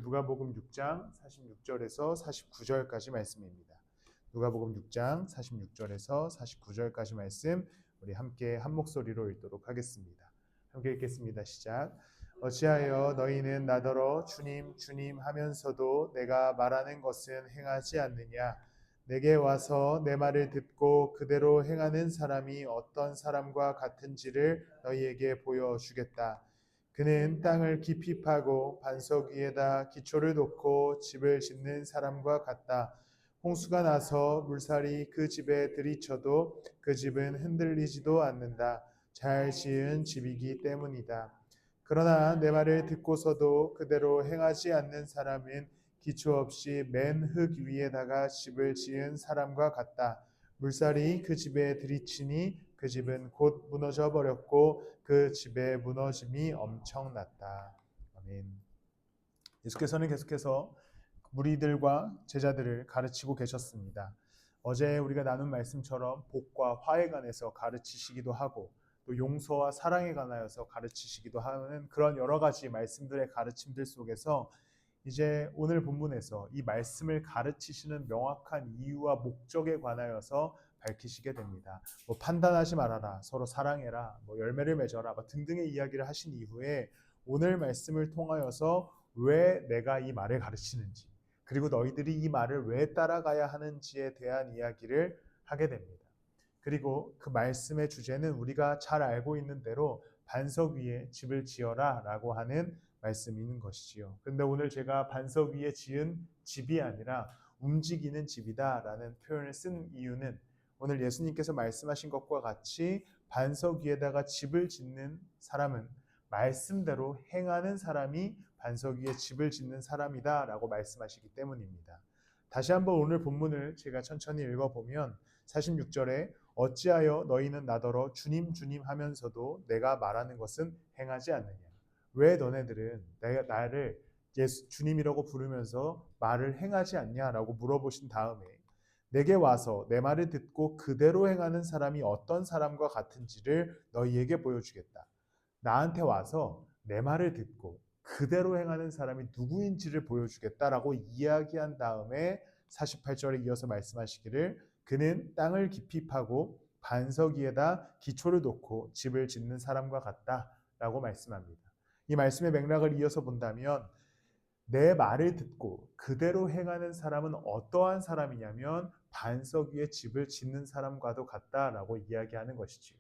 누가복음 6장 46절에서 49절까지 말씀입니다. 누가복음 6장 46절에서 49절까지 말씀 우리 함께 한 목소리로 읽도록 하겠습니다. 함께 읽겠습니다. 시작. 어찌하여 너희는 나더러 주님 주님 하면서도 내가 말하는 것은 행하지 않느냐? 내게 와서 내 말을 듣고 그대로 행하는 사람이 어떤 사람과 같은지를 너희에게 보여주겠다. 그는 땅을 깊이 파고 반석 위에다 기초를 놓고 집을 짓는 사람과 같다. 홍수가 나서 물살이 그 집에 들이쳐도 그 집은 흔들리지도 않는다. 잘 지은 집이기 때문이다. 그러나 내 말을 듣고서도 그대로 행하지 않는 사람은 기초 없이 맨 흙 위에다가 집을 지은 사람과 같다. 물살이 그 집에 들이치니 그 집은 곧 무너져 버렸고 그 집의 무너짐이 엄청났다. 아멘. 예수께서는 계속해서 무리들과 제자들을 가르치고 계셨습니다. 어제 우리가 나눈 말씀처럼 복과 화에 관해서 가르치시기도 하고 또 용서와 사랑에 관하여서 가르치시기도 하는 그런 여러 가지 말씀들의 가르침들 속에서 이제 오늘 본문에서 이 말씀을 가르치시는 명확한 이유와 목적에 관하여서 밝히시게 됩니다. 판단하지 말아라, 서로 사랑해라, 열매를 맺어라 등등의 이야기를 하신 이후에 오늘 말씀을 통하여서 왜 내가 이 말을 가르치는지 그리고 너희들이 이 말을 왜 따라가야 하는지에 대한 이야기를 하게 됩니다. 그리고 그 말씀의 주제는 우리가 잘 알고 있는 대로 반석 위에 집을 지어라 라고 하는 말씀인 것이지요. 그런데 오늘 제가 반석 위에 지은 집이 아니라 움직이는 집이다 라는 표현을 쓴 이유는 오늘 예수님께서 말씀하신 것과 같이 반석 위에다가 집을 짓는 사람은 말씀대로 행하는 사람이 반석 위에 집을 짓는 사람이다 라고 말씀하시기 때문입니다. 다시 한번 오늘 본문을 제가 천천히 읽어보면 46절에 어찌하여 너희는 나더러 주님 주님 하면서도 내가 말하는 것은 행하지 않느냐. 왜 너네들은 나를 예수 주님이라고 부르면서 말을 행하지 않냐라고 물어보신 다음에 내게 와서 내 말을 듣고 그대로 행하는 사람이 어떤 사람과 같은지를 너희에게 보여주겠다. 나한테 와서 내 말을 듣고 그대로 행하는 사람이 누구인지를 보여주겠다라고 이야기한 다음에 48절에 이어서 말씀하시기를 그는 땅을 깊이 파고 반석 위에다 기초를 놓고 집을 짓는 사람과 같다라고 말씀합니다. 이 말씀의 맥락을 이어서 본다면 내 말을 듣고 그대로 행하는 사람은 어떠한 사람이냐면 반석 위에 집을 짓는 사람과도 같다라고 이야기하는 것이지요.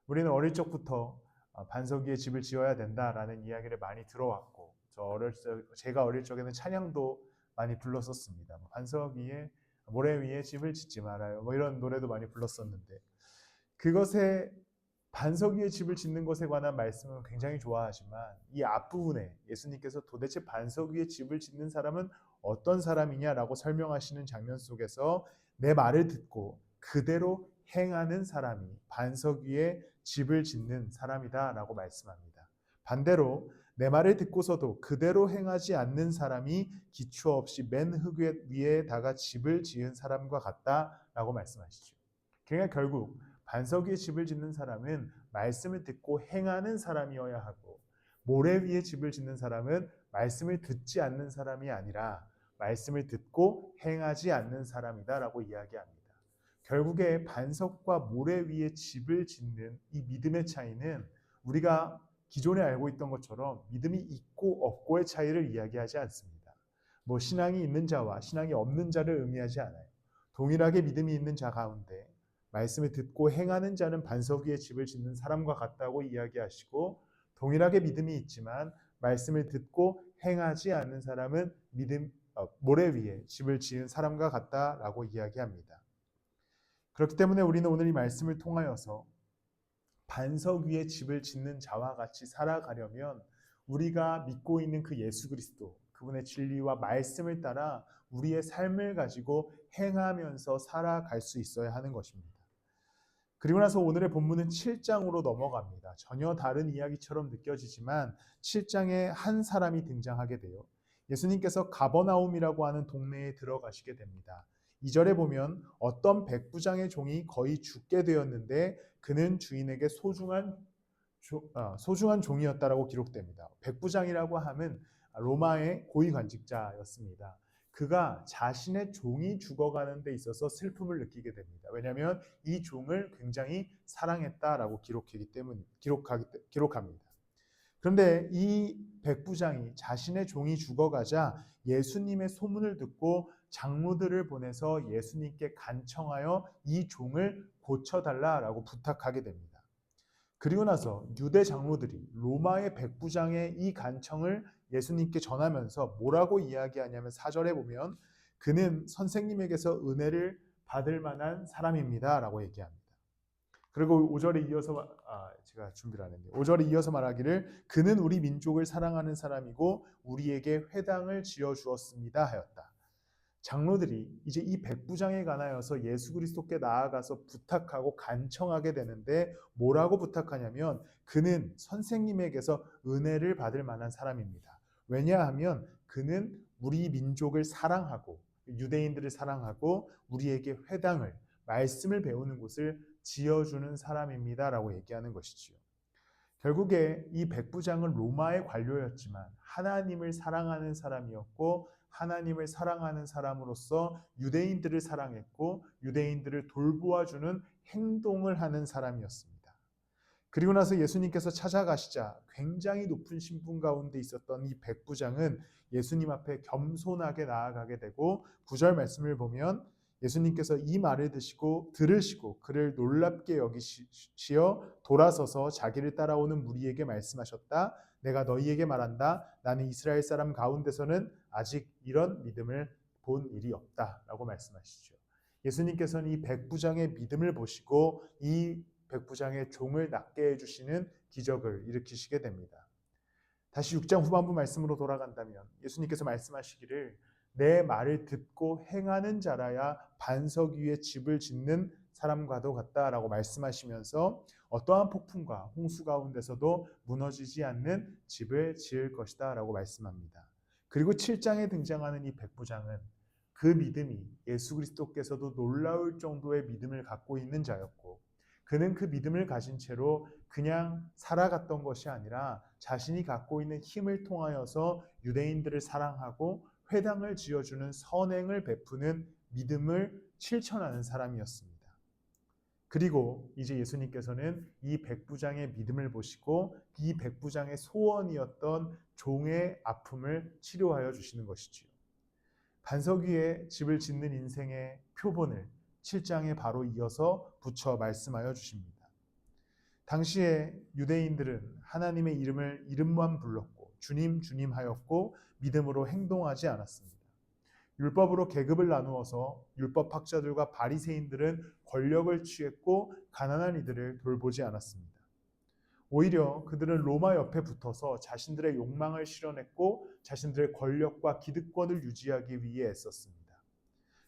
우리는 어릴 적부터 반석 위에 집을 지어야 된다라는 이야기를 많이 들어왔고 제가 어릴 적에는 찬양도 많이 불렀었습니다. 반석 위에 모래 위에 집을 짓지 말아요. 이런 노래도 많이 불렀었는데 그것에 반석 위에 집을 짓는 것에 관한 말씀은 굉장히 좋아하지만 이 앞부분에 예수님께서 도대체 반석 위에 집을 짓는 사람은 어떤 사람이냐라고 설명하시는 장면 속에서 내 말을 듣고 그대로 행하는 사람이 반석 위에 집을 짓는 사람이다 라고 말씀합니다. 반대로 내 말을 듣고서도 그대로 행하지 않는 사람이 기초 없이 맨 흙 위에다가 집을 지은 사람과 같다라고 말씀하시죠. 그러니까 결국 반석 위에 집을 짓는 사람은 말씀을 듣고 행하는 사람이어야 하고 모래 위에 집을 짓는 사람은 말씀을 듣지 않는 사람이 아니라 말씀을 듣고 행하지 않는 사람이다라고 이야기합니다. 결국에 반석과 모래 위에 집을 짓는 이 믿음의 차이는 우리가 기존에 알고 있던 것처럼 믿음이 있고 없고의 차이를 이야기하지 않습니다. 신앙이 있는 자와 신앙이 없는 자를 의미하지 않아요. 동일하게 믿음이 있는 자 가운데 말씀을 듣고 행하는 자는 반석 위에 집을 짓는 사람과 같다고 이야기하시고 동일하게 믿음이 있지만 말씀을 듣고 행하지 않는 사람은 모래 위에 집을 지은 사람과 같다라고 이야기합니다. 그렇기 때문에 우리는 오늘 이 말씀을 통하여서 반석 위에 집을 짓는 자와 같이 살아가려면 우리가 믿고 있는 그 예수 그리스도, 그분의 진리와 말씀을 따라 우리의 삶을 가지고 행하면서 살아갈 수 있어야 하는 것입니다. 그리고 나서 오늘의 본문은 7장으로 넘어갑니다. 전혀 다른 이야기처럼 느껴지지만 7장에 한 사람이 등장하게 돼요. 예수님께서 가버나움이라고 하는 동네에 들어가시게 됩니다. 2절에 보면 어떤 백부장의 종이 거의 죽게 되었는데 그는 주인에게 소중한 종이었다라고 기록됩니다. 백부장이라고 하면 로마의 고위관직자였습니다. 그가 자신의 종이 죽어가는 데 있어서 슬픔을 느끼게 됩니다. 왜냐하면 이 종을 굉장히 사랑했다라고 기록합니다. 그런데 이 백부장이 자신의 종이 죽어가자 예수님의 소문을 듣고 장로들을 보내서 예수님께 간청하여 이 종을 고쳐달라라고 부탁하게 됩니다. 그리고 나서 유대 장로들이 로마의 백부장의 이 간청을 예수님께 전하면서 뭐라고 이야기하냐면 4절에 보면 그는 선생님에게서 은혜를 받을 만한 사람입니다 라고 얘기합니다. 그리고 5절에 이어서 제가 준비를 안 했는데 5절에 이어서 말하기를 그는 우리 민족을 사랑하는 사람이고 우리에게 회당을 지어 주었습니다 하였다. 장로들이 이제 이 백부장에 관하여서 예수 그리스도께 나아가서 부탁하고 간청하게 되는데 뭐라고 부탁하냐면 그는 선생님에게서 은혜를 받을 만한 사람입니다. 왜냐하면 그는 우리 민족을 사랑하고 유대인들을 사랑하고 우리에게 회당을 말씀을 배우는 곳을 지어주는 사람입니다 라고 얘기하는 것이지요. 결국에 이 백부장은 로마의 관료였지만 하나님을 사랑하는 사람이었고 하나님을 사랑하는 사람으로서 유대인들을 사랑했고 유대인들을 돌보아주는 행동을 하는 사람이었습니다. 그리고 나서 예수님께서 찾아가시자 굉장히 높은 신분 가운데 있었던 이 백부장은 예수님 앞에 겸손하게 나아가게 되고 9절 말씀을 보면 예수님께서 이 말을 들으시고 그를 놀랍게 여기시어 돌아서서 자기를 따라오는 무리에게 말씀하셨다. 내가 너희에게 말한다. 나는 이스라엘 사람 가운데서는 아직 이런 믿음을 본 일이 없다 라고 말씀하시죠. 예수님께서는 이 백부장의 믿음을 보시고 이 백부장의 종을 낫게 해주시는 기적을 일으키시게 됩니다. 다시 6장 후반부 말씀으로 돌아간다면 예수님께서 말씀하시기를 내 말을 듣고 행하는 자라야 반석 위에 집을 짓는 사람과도 같다라고 말씀하시면서 어떠한 폭풍과 홍수 가운데서도 무너지지 않는 집을 지을 것이다 라고 말씀합니다. 그리고 7장에 등장하는 이 백부장은 그 믿음이 예수 그리스도께서도 놀라울 정도의 믿음을 갖고 있는 자였고 그는 그 믿음을 가진 채로 그냥 살아갔던 것이 아니라 자신이 갖고 있는 힘을 통하여서 유대인들을 사랑하고 회당을 지어주는 선행을 베푸는 믿음을 실천하는 사람이었습니다. 그리고 이제 예수님께서는 이 백부장의 믿음을 보시고 이 백부장의 소원이었던 종의 아픔을 치료하여 주시는 것이지요. 반석 위에 집을 짓는 인생의 표본을 7장에 바로 이어서 붙여 말씀하여 주십니다. 당시에 유대인들은 하나님의 이름만 불렀고 주님 주님 하였고 믿음으로 행동하지 않았습니다. 율법으로 계급을 나누어서 율법학자들과 바리새인들은 권력을 취했고 가난한 이들을 돌보지 않았습니다. 오히려 그들은 로마 옆에 붙어서 자신들의 욕망을 실현했고 자신들의 권력과 기득권을 유지하기 위해 애썼습니다.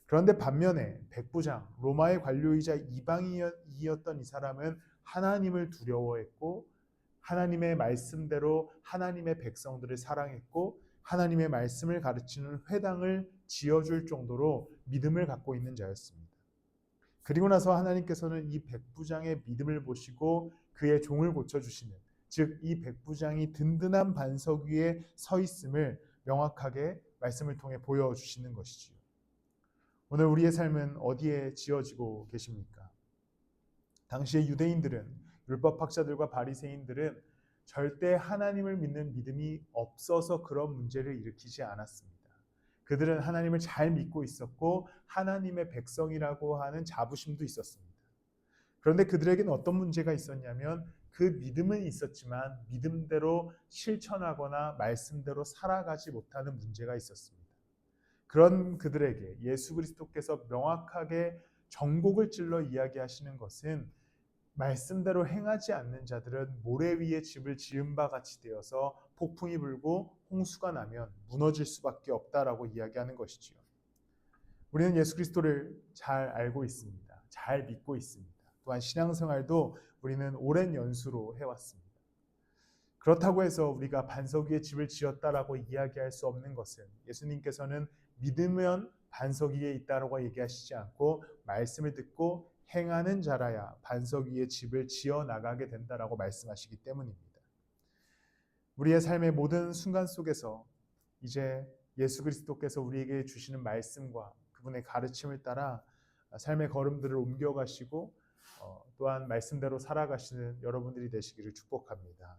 그런데 반면에 백부장, 로마의 관료이자 이방인이었던 이 사람은 하나님을 두려워했고 하나님의 말씀대로 하나님의 백성들을 사랑했고 하나님의 말씀을 가르치는 회당을 지어줄 정도로 믿음을 갖고 있는 자였습니다. 그리고 나서 하나님께서는 이 백부장의 믿음을 보시고 그의 종을 고쳐주시는, 즉 이 백부장이 든든한 반석 위에 서 있음을 명확하게 말씀을 통해 보여주시는 것이지요. 오늘 우리의 삶은 어디에 지어지고 계십니까? 당시의 유대인들은, 율법학자들과 바리새인들은 절대 하나님을 믿는 믿음이 없어서 그런 문제를 일으키지 않았습니다. 그들은 하나님을 잘 믿고 있었고 하나님의 백성이라고 하는 자부심도 있었습니다. 그런데 그들에게는 어떤 문제가 있었냐면 그 믿음은 있었지만 믿음대로 실천하거나 말씀대로 살아가지 못하는 문제가 있었습니다. 그런 그들에게 예수 그리스도께서 명확하게 정곡을 찔러 이야기하시는 것은 말씀대로 행하지 않는 자들은 모래 위에 집을 지은 바 같이 되어서 폭풍이 불고 홍수가 나면 무너질 수밖에 없다라고 이야기하는 것이지요. 우리는 예수 그리스도를 잘 알고 있습니다. 잘 믿고 있습니다. 또한 신앙생활도 우리는 오랜 연수로 해왔습니다. 그렇다고 해서 우리가 반석 위에 집을 지었다라고 이야기할 수 없는 것은 예수님께서는 믿으면 반석 위에 있다라고 얘기하시지 않고 말씀을 듣고 행하는 자라야 반석 위에 집을 지어 나가게 된다라고 말씀하시기 때문입니다. 우리의 삶의 모든 순간 속에서 이제 예수 그리스도께서 우리에게 주시는 말씀과 그분의 가르침을 따라 삶의 걸음들을 옮겨가시고 또한 말씀대로 살아가시는 여러분들이 되시기를 축복합니다.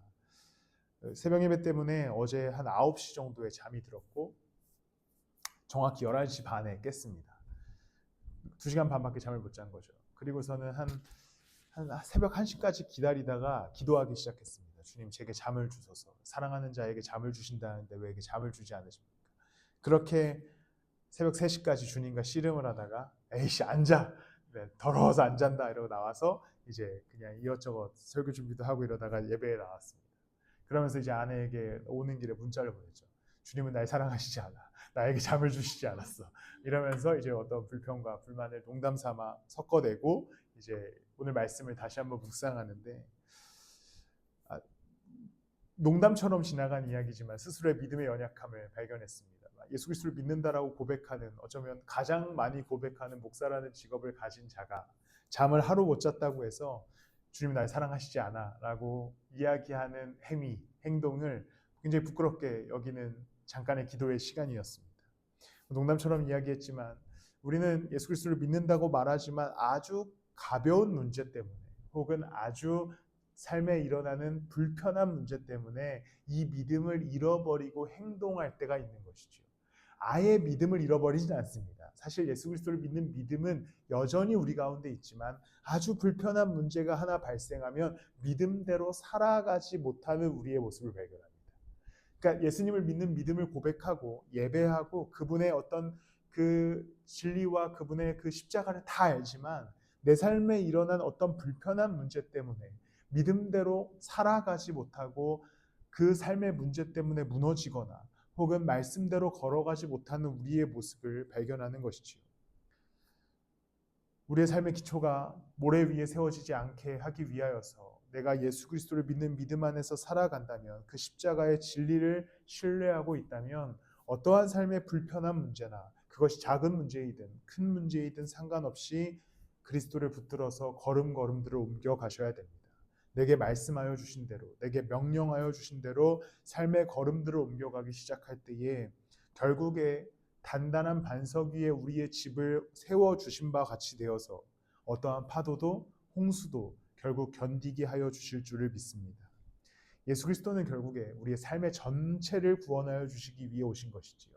새벽 예배 때문에 어제 한 9시 정도에 잠이 들었고 정확히 11시 반에 깼습니다. 2시간 반밖에 잠을 못 잔 거죠. 그리고서는 한 새벽 1시까지 기다리다가 기도하기 시작했습니다. 주님, 제게 잠을 주소서. 사랑하는 자에게 잠을 주신다는데 왜 잠을 주지 않으십니까? 그렇게 새벽 3시까지 주님과 씨름을 하다가 에이씨 앉아! 네, 더러워서 안 잔다 이러고 나와서 이제 그냥 이것저것 설교 준비도 하고 이러다가 예배에 나왔습니다. 그러면서 이제 아내에게 오는 길에 문자를 보냈죠. 주님은 날 사랑하시지 않아. 나에게 잠을 주시지 않았어. 이러면서 이제 어떤 불평과 불만을 농담 삼아 섞어내고 이제 오늘 말씀을 다시 한번 묵상하는데 농담처럼 지나간 이야기지만 스스로의 믿음의 연약함을 발견했습니다. 예수 그리스도를 믿는다라고 고백하는, 어쩌면 가장 많이 고백하는 목사라는 직업을 가진 자가 잠을 하루 못 잤다고 해서 주님 날 사랑하시지 않아 라고 이야기하는 행동을 굉장히 부끄럽게 여기는 잠깐의 기도의 시간이었습니다. 농담처럼 이야기했지만 우리는 예수 그리스도를 믿는다고 말하지만 아주 가벼운 문제 때문에 혹은 아주 삶에 일어나는 불편한 문제 때문에 이 믿음을 잃어버리고 행동할 때가 있는 것이죠. 아예 믿음을 잃어버리진 않습니다. 사실 예수 그리스도를 믿는 믿음은 여전히 우리 가운데 있지만 아주 불편한 문제가 하나 발생하면 믿음대로 살아가지 못하는 우리의 모습을 발견합니다. 그러니까 예수님을 믿는 믿음을 고백하고 예배하고 그분의 어떤 그 진리와 그분의 그 십자가를 다 알지만 내 삶에 일어난 어떤 불편한 문제 때문에 믿음대로 살아가지 못하고 그 삶의 문제 때문에 무너지거나 혹은 말씀대로 걸어가지 못하는 우리의 모습을 발견하는 것이지요. 우리의 삶의 기초가 모래 위에 세워지지 않게 하기 위하여서 내가 예수 그리스도를 믿는 믿음 안에서 살아간다면, 그 십자가의 진리를 신뢰하고 있다면 어떠한 삶의 불편한 문제나 그것이 작은 문제이든 큰 문제이든 상관없이 그리스도를 붙들어서 걸음걸음들을 옮겨 가셔야 됩니다. 내게 말씀하여 주신 대로, 내게 명령하여 주신 대로 삶의 걸음들을 옮겨가기 시작할 때에 결국에 단단한 반석 위에 우리의 집을 세워주신 바 같이 되어서 어떠한 파도도 홍수도 결국 견디게 하여 주실 줄을 믿습니다. 예수 그리스도는 결국에 우리의 삶의 전체를 구원하여 주시기 위해 오신 것이지요.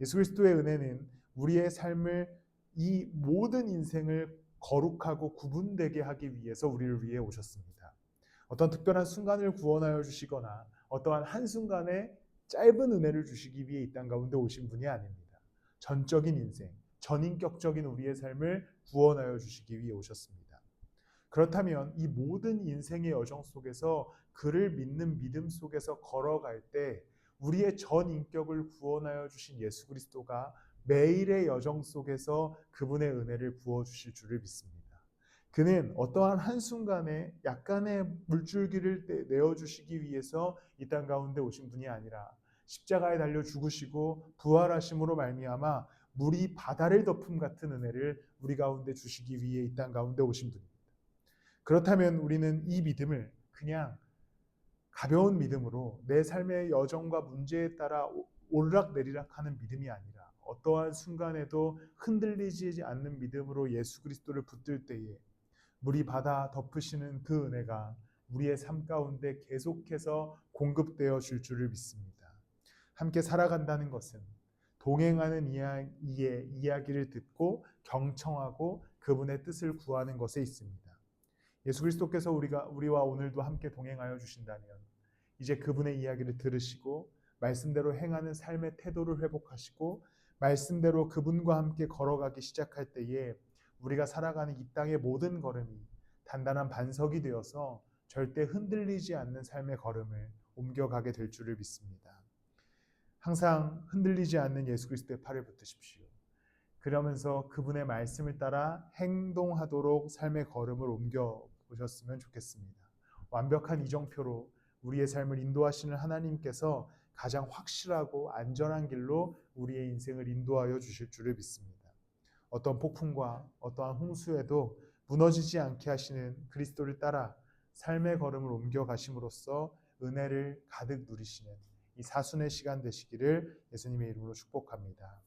예수 그리스도의 은혜는 우리의 삶을, 이 모든 인생을 거룩하고 구분되게 하기 위해서 우리를 위해 오셨습니다. 어떤 특별한 순간을 구원하여 주시거나 어떠한 한순간에 짧은 은혜를 주시기 위해 이 땅 가운데 오신 분이 아닙니다. 전적인 인생, 전인격적인 우리의 삶을 구원하여 주시기 위해 오셨습니다. 그렇다면 이 모든 인생의 여정 속에서 그를 믿는 믿음 속에서 걸어갈 때 우리의 전 인격을 구원하여 주신 예수 그리스도가 매일의 여정 속에서 그분의 은혜를 부어주실 줄을 믿습니다. 그는 어떠한 한순간에 약간의 물줄기를 내어주시기 위해서 이 땅 가운데 오신 분이 아니라 십자가에 달려 죽으시고 부활하심으로 말미암아 물이 바다를 덮음 같은 은혜를 우리 가운데 주시기 위해 이 땅 가운데 오신 분입니다. 그렇다면 우리는 이 믿음을 그냥 가벼운 믿음으로 내 삶의 여정과 문제에 따라 오르락내리락하는 믿음이 아니라 어떠한 순간에도 흔들리지 않는 믿음으로 예수 그리스도를 붙들 때에 물이 바다 덮으시는 그 은혜가 우리의 삶 가운데 계속해서 공급되어 줄 줄을 믿습니다. 함께 살아간다는 것은 동행하는 이야기를 듣고 경청하고 그분의 뜻을 구하는 것에 있습니다. 예수 그리스도께서 우리와 오늘도 함께 동행하여 주신다면 이제 그분의 이야기를 들으시고 말씀대로 행하는 삶의 태도를 회복하시고 말씀대로 그분과 함께 걸어가기 시작할 때에 우리가 살아가는 이 땅의 모든 걸음이 단단한 반석이 되어서 절대 흔들리지 않는 삶의 걸음을 옮겨가게 될 줄을 믿습니다. 항상 흔들리지 않는 예수 그리스도의 팔을 붙드십시오. 그러면서 그분의 말씀을 따라 행동하도록 삶의 걸음을 옮겨보셨으면 좋겠습니다. 완벽한 이정표로 우리의 삶을 인도하시는 하나님께서 가장 확실하고 안전한 길로 우리의 인생을 인도하여 주실 줄을 믿습니다. 어떤 폭풍과 어떠한 홍수에도 무너지지 않게 하시는 그리스도를 따라 삶의 걸음을 옮겨가심으로써 은혜를 가득 누리시는 이 사순의 시간 되시기를 예수님의 이름으로 축복합니다.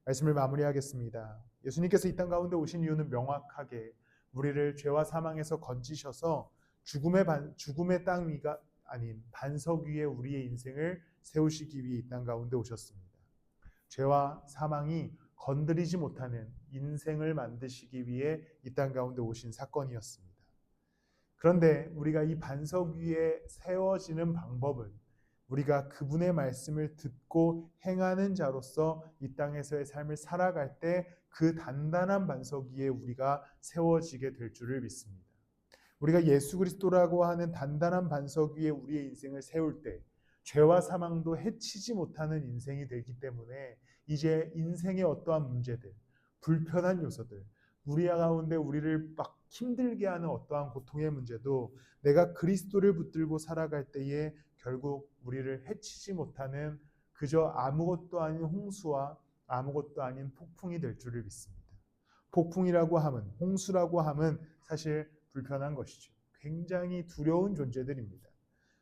말씀을 마무리하겠습니다. 예수님께서 이 땅 가운데 오신 이유는 명확하게 우리를 죄와 사망에서 건지셔서 죽음의 땅 위가 아닌 반석 위에 우리의 인생을 세우시기 위해 이 땅 가운데 오셨습니다. 죄와 사망이 건드리지 못하는 인생을 만드시기 위해 이 땅 가운데 오신 사건이었습니다. 그런데 우리가 이 반석 위에 세워지는 방법은 우리가 그분의 말씀을 듣고 행하는 자로서 이 땅에서의 삶을 살아갈 때 그 단단한 반석 위에 우리가 세워지게 될 줄을 믿습니다. 우리가 예수 그리스도라고 하는 단단한 반석 위에 우리의 인생을 세울 때 죄와 사망도 해치지 못하는 인생이 되기 때문에 이제 인생의 어떠한 문제들, 불편한 요소들, 우리 가운데 우리를 막 힘들게 하는 어떠한 고통의 문제도 내가 그리스도를 붙들고 살아갈 때에 결국 우리를 해치지 못하는 그저 아무것도 아닌 홍수와 아무것도 아닌 폭풍이 될 줄을 믿습니다. 폭풍이라고 함은, 홍수라고 함은 사실 불편한 것이죠. 굉장히 두려운 존재들입니다.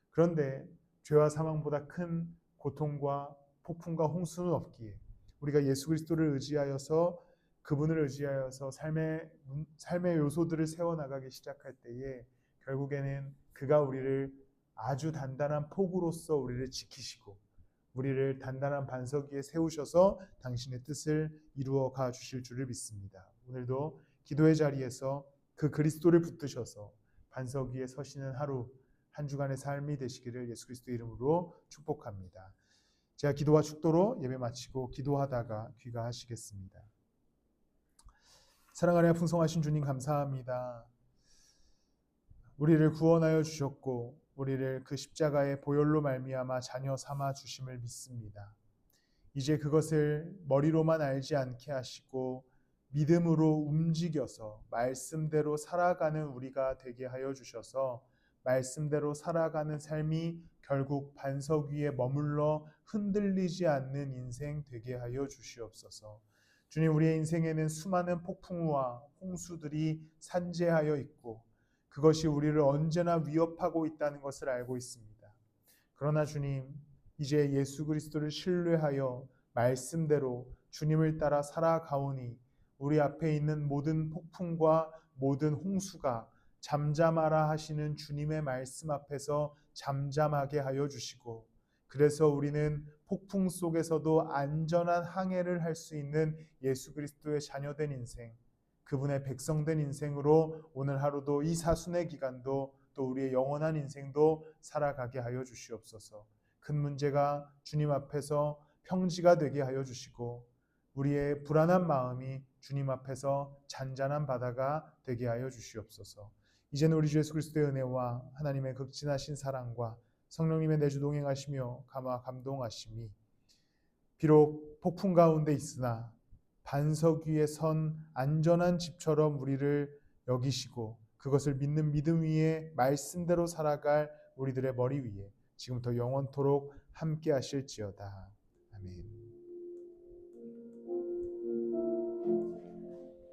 그런데 죄와 사망보다 큰 고통과 폭풍과 홍수는 없기에 우리가 예수 그리스도를 의지하여서 그분을 의지하여서 삶의 요소들을 세워나가기 시작할 때에 결국에는 그가 우리를 아주 단단한 폭으로서 우리를 지키시고 우리를 단단한 반석 위에 세우셔서 당신의 뜻을 이루어 가 주실 줄을 믿습니다. 오늘도 기도의 자리에서 그 그리스도를 붙드셔서 반석 위에 서시는 하루 한 주간의 삶이 되시기를 예수 그리스도 이름으로 축복합니다. 제가 기도와 축도로 예배 마치고 기도하다가 귀가하시겠습니다. 사랑하며 풍성하신 주님 감사합니다. 우리를 구원하여 주셨고 우리를 그 십자가의 보혈로 말미암아 자녀 삼아 주심을 믿습니다. 이제 그것을 머리로만 알지 않게 하시고 믿음으로 움직여서 말씀대로 살아가는 우리가 되게 하여 주셔서 말씀대로 살아가는 삶이 결국 반석 위에 머물러 흔들리지 않는 인생 되게 하여 주시옵소서. 주님, 우리의 인생에는 수많은 폭풍우와 홍수들이 산재하여 있고 그것이 우리를 언제나 위협하고 있다는 것을 알고 있습니다. 그러나 주님, 이제 예수 그리스도를 신뢰하여 말씀대로 주님을 따라 살아가오니 우리 앞에 있는 모든 폭풍과 모든 홍수가 잠잠하라 하시는 주님의 말씀 앞에서 잠잠하게 하여 주시고 그래서 우리는 폭풍 속에서도 안전한 항해를 할 수 있는 예수 그리스도의 자녀된 인생, 그분의 백성된 인생으로 오늘 하루도 이 사순의 기간도 또 우리의 영원한 인생도 살아가게 하여 주시옵소서. 큰 문제가 주님 앞에서 평지가 되게 하여 주시고 우리의 불안한 마음이 주님 앞에서 잔잔한 바다가 되게 하여 주시옵소서. 이제는 우리 주 예수 그리스도의 은혜와 하나님의 극진하신 사랑과 성령님의 내주 동행하시며 감화 감동하심이 비록 폭풍 가운데 있으나 반석 위에 선 안전한 집처럼 우리를 여기시고 그것을 믿는 믿음 위에 말씀대로 살아갈 우리들의 머리 위에 지금부터 영원토록 함께 하실지어다. 아멘.